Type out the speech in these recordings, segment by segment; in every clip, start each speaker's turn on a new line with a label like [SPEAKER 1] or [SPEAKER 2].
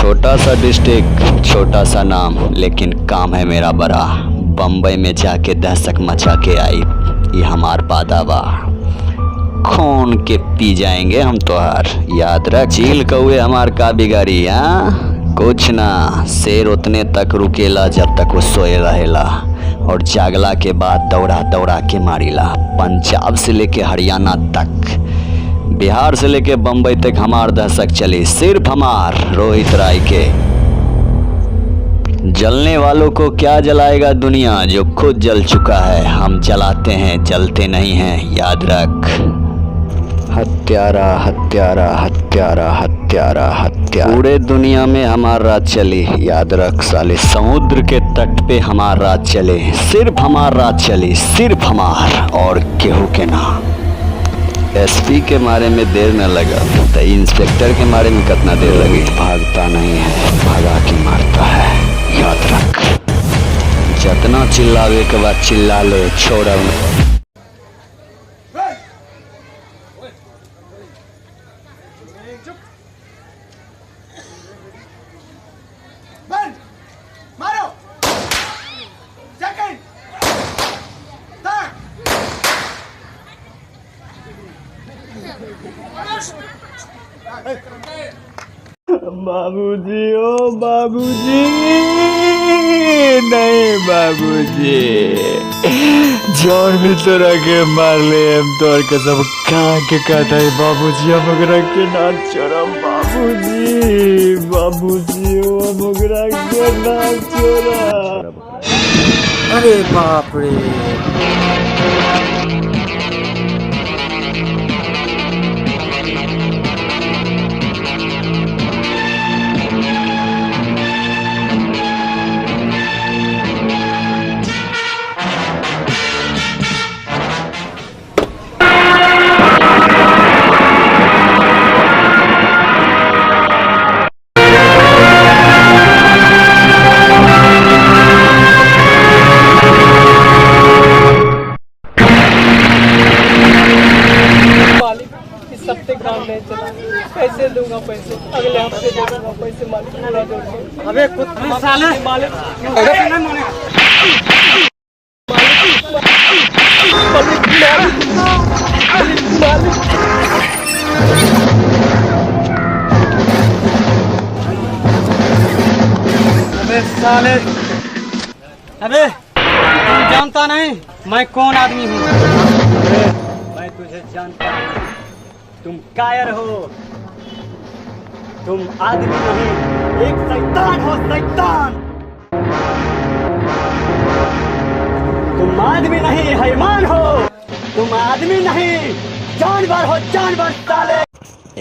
[SPEAKER 1] छोटा सा डिस्ट्रिक्ट, छोटा सा नाम, लेकिन काम है मेरा बड़ा। बम्बई में जाके दहशत मचा के आई, ये हमार बादावा। खून के पी जाएंगे हम तोहार, याद रख। चील कौए हमार का बिगाड़ी, हाँ कुछ ना। शेर उतने तक रुकेला जब तक वो सोए रहेला, और जागला के बाद दौड़ा दौड़ा के मारीला। पंजाब से लेके हरियाणा तक, बिहार से लेके बम्बई तक हमार दहशत चली, सिर्फ हमार रोहित राय के। जलने वालों को क्या जलाएगा दुनिया, जो खुद जल चुका है। हम जलाते हैं, जलते नहीं हैं, याद रख। हत्यारा हत्यारा हत्यारा हत्यारा हत्यारा, पूरे दुनिया में हमार राज चली, याद रख साले। समुद्र के तट पे हमार राज चले, सिर्फ हमार राज चली, सिर्फ हमार, और केहू के ना। एसपी के मारे में देर न लगा तो इंस्पेक्टर के मारे में कितना देर लगी। भागता नहीं है, भागा के मारता है, याद रख। जितना चिल्लावे के बाद चिल्ला ले, छोड़ा
[SPEAKER 2] मारो।
[SPEAKER 3] बाबूजी, ओ बाबूजी, नहीं बाबूजी, जौन भी तोरा के मार ले हम तोर कसम खा के कहता है बाबूजी, हम ओकरा के ना छोड़म बाबूजी। बाबूजी ओ हम ओकरा के ना छोड़म।
[SPEAKER 2] अरे बाप रे,
[SPEAKER 4] इस हफ्ते काम नहीं चला, कैसे दूंगा पैसे, अगले हफ्ते दे दूंगा पैसे, मालिक पूरा दे दूंगा।
[SPEAKER 2] अबे कुछ साले
[SPEAKER 4] मालिक
[SPEAKER 2] अबे साले, अबे तुम जानता नहीं मैं कौन आदमी हूँ? मैं तुझे जानता हूँ, तुम कायर हो, तुम आदमी नहीं, एक शैतान हो, शैतान। तुम आदमी नहीं, हैवान हो, तुम आदमी नहीं, जानवर हो, जानवर साले।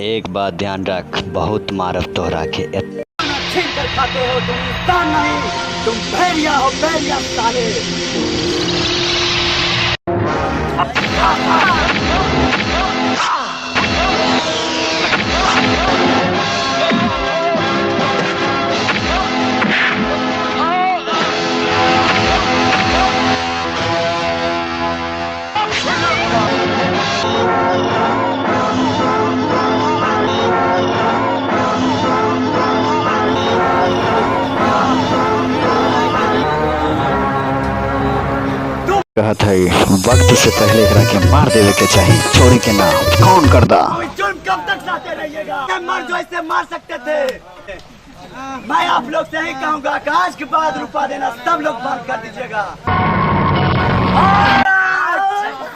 [SPEAKER 1] एक बात ध्यान रख, बहुत मारब तोहरा के।
[SPEAKER 2] छीन कर खाते हो, तुम इंसान नहीं, तुम भेड़िया हो, भेड़िया साले।
[SPEAKER 1] कहत है वक्त से पहले एकरा के मार देवे के चाहिए, छोड़े के ना। कौन कर दा?
[SPEAKER 2] जुल्म कब तक सहते रहिएगा? मर जो ऐसे मार सकते थे। मैं आप लोग से ही कहूँगा कि आज के बाद रुपा देना सब लोग बंद कर दीजिएगा।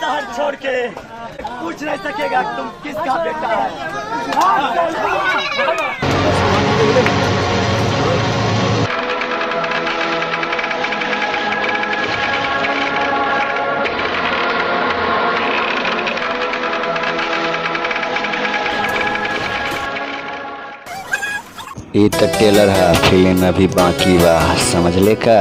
[SPEAKER 2] शहर छोड़ के पूछ नहीं सकेगा कि तुम किसका बेटा है।
[SPEAKER 1] ये तो टेलर है, फिल्म अभी बाकी बा, समझ ले का।